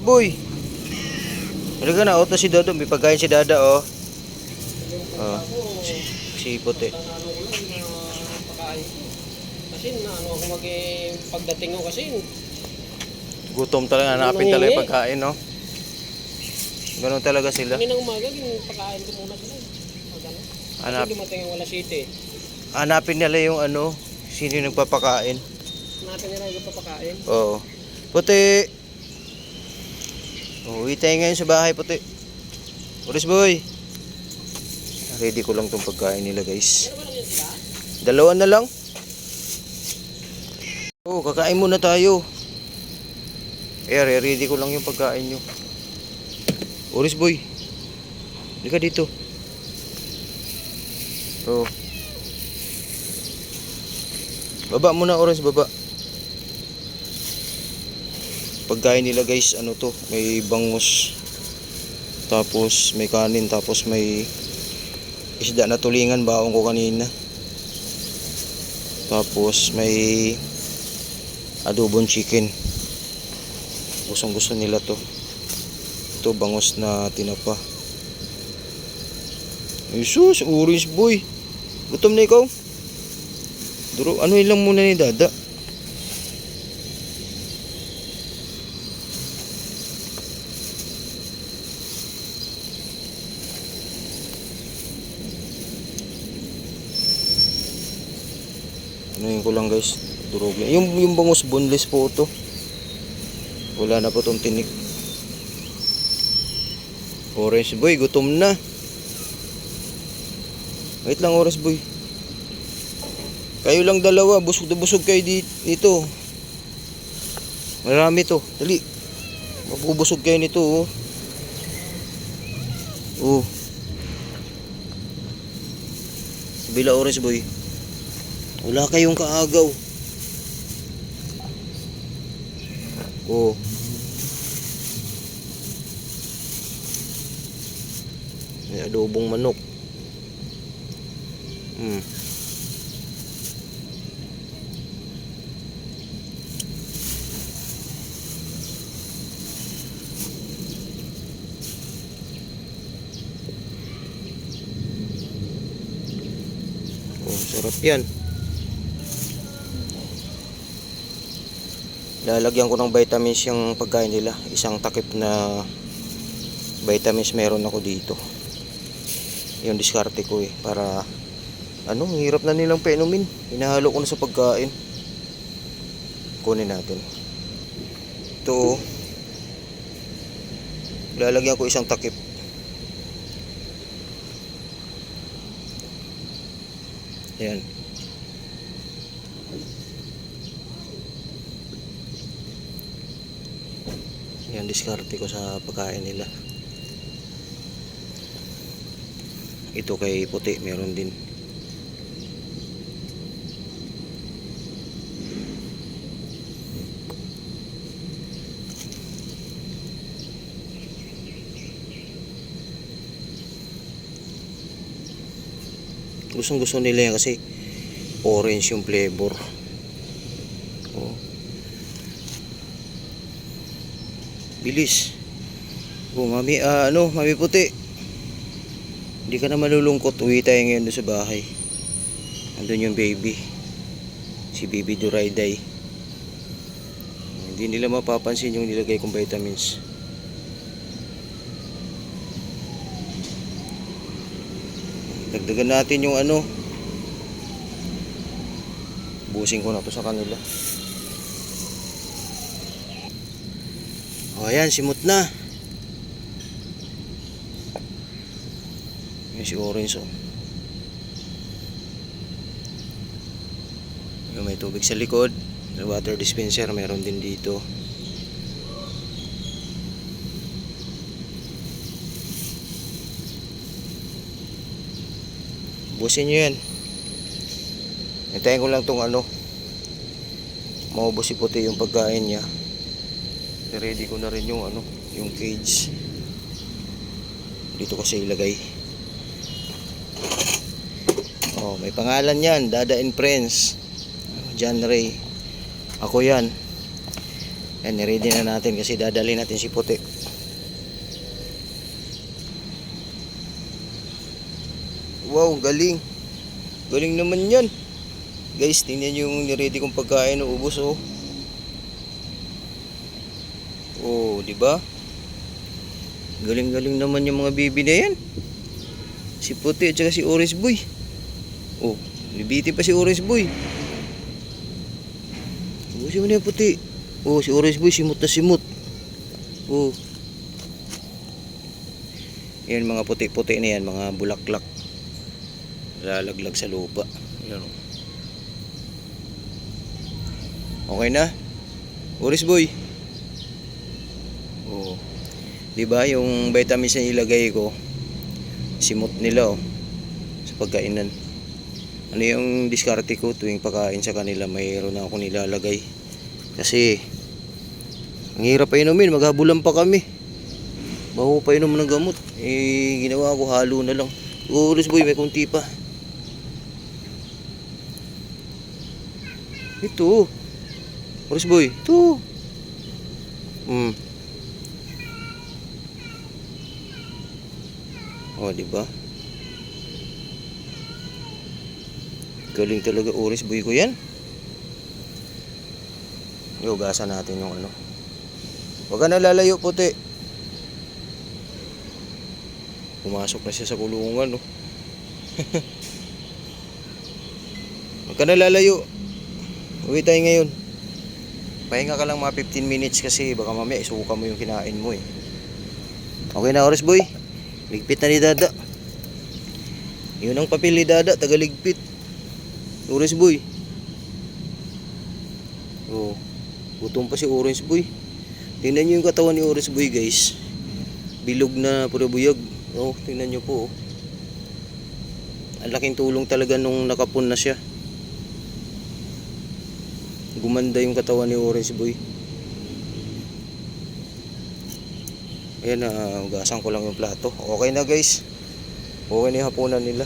Boy. Talaga na auto si Dodo, may pagkain si Dada oh. Oh. Si puti. Kasi ano ako pagdating ko kasi Gutom talaga, hanapin talaga yung pagkain, no? Ganun talaga sila. kanina umaga yung pagkain ko muna sila. Kasi dumating ang wala city. Hanapin nila yung ano, sino yung nagpapakain. Hanapin nila yung papakain. Oo. Puti. Uwi tayo ngayon sa bahay, puti. Boris boy. Ready ko lang tong pagkain nila, guys. Dalawa na lang. Oh, kakain muna tayo. Ready ko lang yung pagkain nyo. Boris boy. Hindi ka dito. Oh. Baba muna, Orange, baba. Pagkain nila, guys, ano to, may bangus, tapos may kanin, tapos may isda na tulingan, baon ko kanina, tapos may adobong chicken. Gustong gusto nila to. Ito bangus na tinapa. Jesus, Orange boy, gutom na ikaw? Duro, ano ilang muna ni Dada? Anuhin ko lang, guys, durog lang. Yung bangus boneless po ito. Wala na po itong tinik. Orange boy, gutom na. Wait lang, Orange boy. Kayo lang dalawa, busog na busog kayo dito. Marami to, dali. Mabubusog kayo nito, oh. Oh. Bila, Orange boy. Wala kayong kaagaw. Oh. May adobong manok. Oh, sarap yan. Lalagyan ko ng vitamins yung pagkain nila. Isang takip na vitamins meron ako dito. Yung diskarte ko para ano, hirap na nilang painumin. Hinahalo ko na sa pagkain. Kunin natin. Ito, lalagyan ko isang takip. Ayan. Yan, diskarte ko sa pagkain nila. Ito kay puti, meron din. Gustong gusto nila yan kasi orange yung flavor. Oh. Bilis. Oh, mami, mami puti. Hindi ka na malulungkot. Uwi tayo ngayon doon sa bahay. Andun yung baby. Si baby Durayday. Hindi nila mapapansin yung nilagay kong vitamins. Dagdagan natin yung ano. Busin ko na to sa kanila. O ayan, simot na. Yan si Orange, oh. Yan, may tubig sa likod. Water dispenser meron din dito. Busin nyo yan. Hintayin ko lang tong ano, maubos si puti yung pagkain niya. Ready ko na rin yung ano, yung cage. Dito kasi ilagay. Oh, may pangalan yan, Dada and Friends. John Ray. Ako yan. Yan, ready na natin kasi dadali natin si puti. Wow, galing. Galing naman yan. Guys, tingnan yung niready kong pagkain, ubos oh. Oh, di ba? Galing-galing naman yung mga bibi na yan. Si puti at saka si orange boy. Oh, bibiti pa si orange boy. Oh, si mana yung puti? Oh, si orange boy simot na simot. Oh. Yan mga puti-puti na yan, mga bulaklak. Lalaglag sa lupa. Yan oh. Okay na? Orange boy. Oh. 'Di ba yung vitamins na ilagay ko? Simot nila oh sa pagkainan. Ano yung diskarte ko tuwing pagkain sa kanila, mayroon na ako nilalagay. Kasi ang hirap pa inumin, maghabulan pa kami. Baho pa inom ng gamot. Eh ginawa ko halo na lang. Orange boy, may kunti pa. Ito. Orange boy, ito. Oh, di ba? Galing talaga orange boy ko 'yan. Iugasan natin yung ano. Huwag ka na lalayo, puti. Pumasok na siya sa kulungan, no. Huwag ka na lalayo. Uwi tayo ngayon. Pahinga ka lang mga 15 minutes kasi baka mamaya isuka mo yung kinain mo eh. Okay na, orange boy. Ligpit na ni Dada. Yun ang papel ni Dada, tagaligpit. Orange boy. Oh, gutom pa si orange boy. Tingnan nyo yung katawan ni orange boy, guys. Bilog na puro buyog. Oh, tingnan nyo po. Oh. Ang laking tulong talaga nung nakapon na siya. Gumanda yung katawan ni orange boy. Ayan, ugasan ko lang yung plato. Okay na guys. Okay na yung hapunan nila.